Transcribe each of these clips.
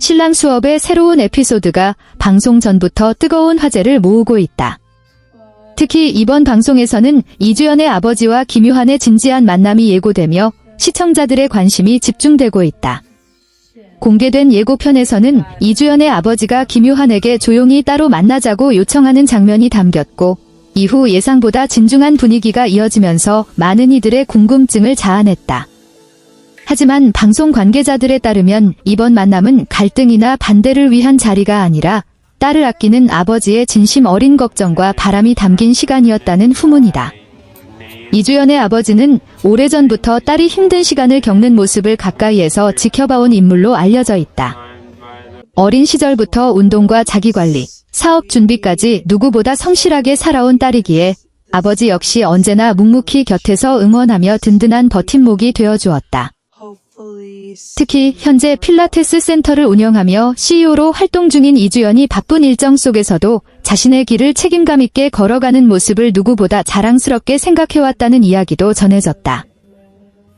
신랑 수업의 새로운 에피소드가 방송 전부터 뜨거운 화제를 모으고 있다. 특히 이번 방송에서는 이주연의 아버지와 김유한의 진지한 만남이 예고되며 시청자들의 관심이 집중되고 있다. 공개된 예고편에서는 이주연의 아버지가 김유한에게 조용히 따로 만나자고 요청하는 장면이 담겼고, 이후 예상보다 진중한 분위기가 이어지면서 많은 이들의 궁금증을 자아냈다. 하지만 방송 관계자들에 따르면 이번 만남은 갈등이나 반대를 위한 자리가 아니라 딸을 아끼는 아버지의 진심 어린 걱정과 바람이 담긴 시간이었다는 후문이다. 이주연의 아버지는 오래전부터 딸이 힘든 시간을 겪는 모습을 가까이에서 지켜봐온 인물로 알려져 있다. 어린 시절부터 운동과 자기관리, 사업 준비까지 누구보다 성실하게 살아온 딸이기에 아버지 역시 언제나 묵묵히 곁에서 응원하며 든든한 버팀목이 되어주었다. 특히 현재 필라테스 센터를 운영하며 CEO로 활동 중인 이주연이 바쁜 일정 속에서도 자신의 길을 책임감 있게 걸어가는 모습을 누구보다 자랑스럽게 생각해왔다는 이야기도 전해졌다.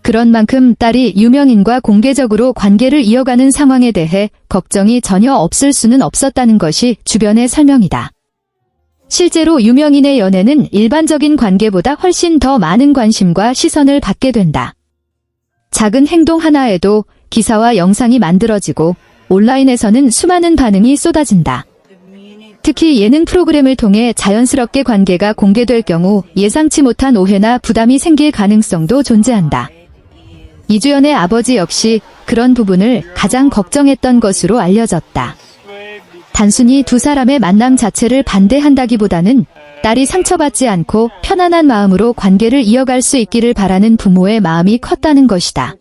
그런 만큼 딸이 유명인과 공개적으로 관계를 이어가는 상황에 대해 걱정이 전혀 없을 수는 없었다는 것이 주변의 설명이다. 실제로 유명인의 연애는 일반적인 관계보다 훨씬 더 많은 관심과 시선을 받게 된다. 작은 행동 하나에도 기사와 영상이 만들어지고 온라인에서는 수많은 반응이 쏟아진다. 특히 예능 프로그램을 통해 자연스럽게 관계가 공개될 경우 예상치 못한 오해나 부담이 생길 가능성도 존재한다. 이주연의 아버지 역시 그런 부분을 가장 걱정했던 것으로 알려졌다. 단순히 두 사람의 만남 자체를 반대한다기보다는 딸이 상처받지 않고 편안한 마음으로 관계를 이어갈 수 있기를 바라는 부모의 마음이 컸다는 것이다.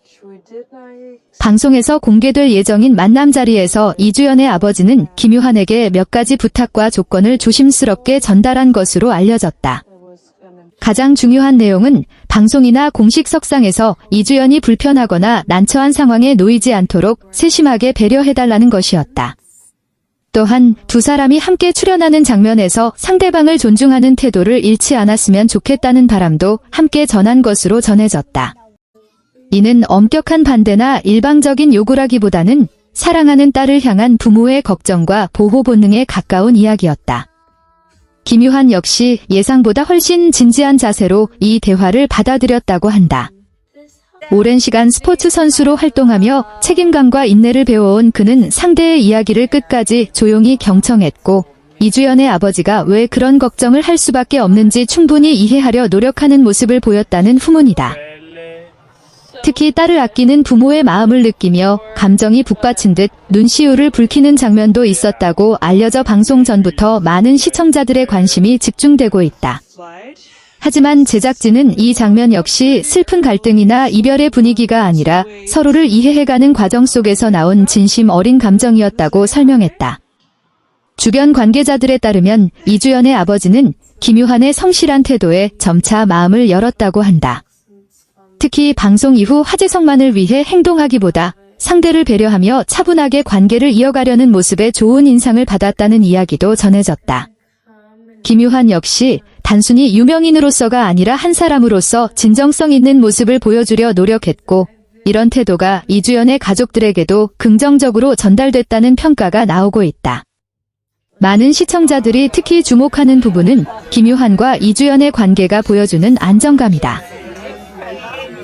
방송에서 공개될 예정인 만남 자리에서 이주연의 아버지는 김유한에게 몇 가지 부탁과 조건을 조심스럽게 전달한 것으로 알려졌다. 가장 중요한 내용은 방송이나 공식 석상에서 이주연이 불편하거나 난처한 상황에 놓이지 않도록 세심하게 배려해달라는 것이었다. 또한 두 사람이 함께 출연하는 장면에서 상대방을 존중하는 태도를 잃지 않았으면 좋겠다는 바람도 함께 전한 것으로 전해졌다. 이는 엄격한 반대나 일방적인 요구라기보다는 사랑하는 딸을 향한 부모의 걱정과 보호 본능에 가까운 이야기였다. 김유한 역시 예상보다 훨씬 진지한 자세로 이 대화를 받아들였다고 한다. 오랜 시간 스포츠 선수로 활동하며 책임감과 인내를 배워온 그는 상대의 이야기를 끝까지 조용히 경청했고, 이주연의 아버지가 왜 그런 걱정을 할 수밖에 없는지 충분히 이해하려 노력하는 모습을 보였다는 후문이다. 특히 딸을 아끼는 부모의 마음을 느끼며 감정이 북받친 듯 눈시울을 붉히는 장면도 있었다고 알려져 방송 전부터 많은 시청자들의 관심이 집중되고 있다. 하지만 제작진은 이 장면 역시 슬픈 갈등이나 이별의 분위기가 아니라 서로를 이해해가는 과정 속에서 나온 진심 어린 감정이었다고 설명했다. 주변 관계자들에 따르면 이주연의 아버지는 김유한의 성실한 태도에 점차 마음을 열었다고 한다. 특히 방송 이후 화제성만을 위해 행동하기보다 상대를 배려하며 차분하게 관계를 이어가려는 모습에 좋은 인상을 받았다는 이야기도 전해졌다. 김유한 역시 단순히 유명인으로서가 아니라 한 사람으로서 진정성 있는 모습을 보여주려 노력했고, 이런 태도가 이주연의 가족들에게도 긍정적으로 전달됐다는 평가가 나오고 있다. 많은 시청자들이 특히 주목하는 부분은 김유한과 이주연의 관계가 보여주는 안정감이다.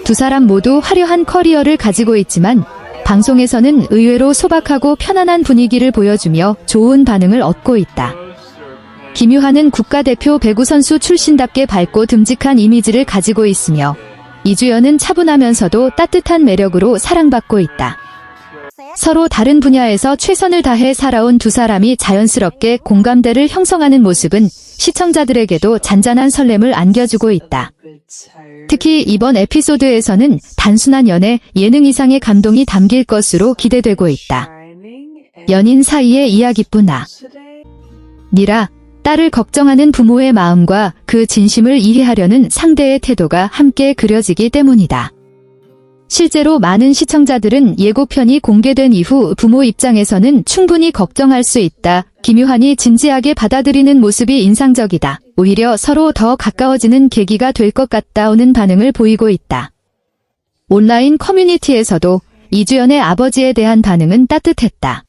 두 사람 모두 화려한 커리어를 가지고 있지만 방송에서는 의외로 소박하고 편안한 분위기를 보여주며 좋은 반응을 얻고 있다. 김유한은 국가대표 배구 선수 출신답게 밝고 듬직한 이미지를 가지고 있으며, 이주연은 차분하면서도 따뜻한 매력으로 사랑받고 있다. 서로 다른 분야에서 최선을 다해 살아온 두 사람이 자연스럽게 공감대를 형성하는 모습은 시청자들에게도 잔잔한 설렘을 안겨주고 있다. 특히 이번 에피소드에서는 단순한 연애, 예능 이상의 감동이 담길 것으로 기대되고 있다. 연인 사이의 이야기뿐 아니라 딸을 걱정하는 부모의 마음과 그 진심을 이해하려는 상대의 태도가 함께 그려지기 때문이다. 실제로 많은 시청자들은 예고편이 공개된 이후 부모 입장에서는 충분히 걱정할 수 있다. 김유한이 진지하게 받아들이는 모습이 인상적이다. 오히려 서로 더 가까워지는 계기가 될 것 같다는 반응을 보이고 있다. 온라인 커뮤니티에서도 이주연의 아버지에 대한 반응은 따뜻했다.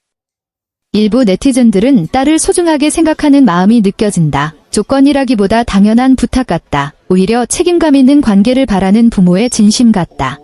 일부 네티즌들은 딸을 소중하게 생각하는 마음이 느껴진다. 조건이라기보다 당연한 부탁 같다. 오히려 책임감 있는 관계를 바라는 부모의 진심 같다.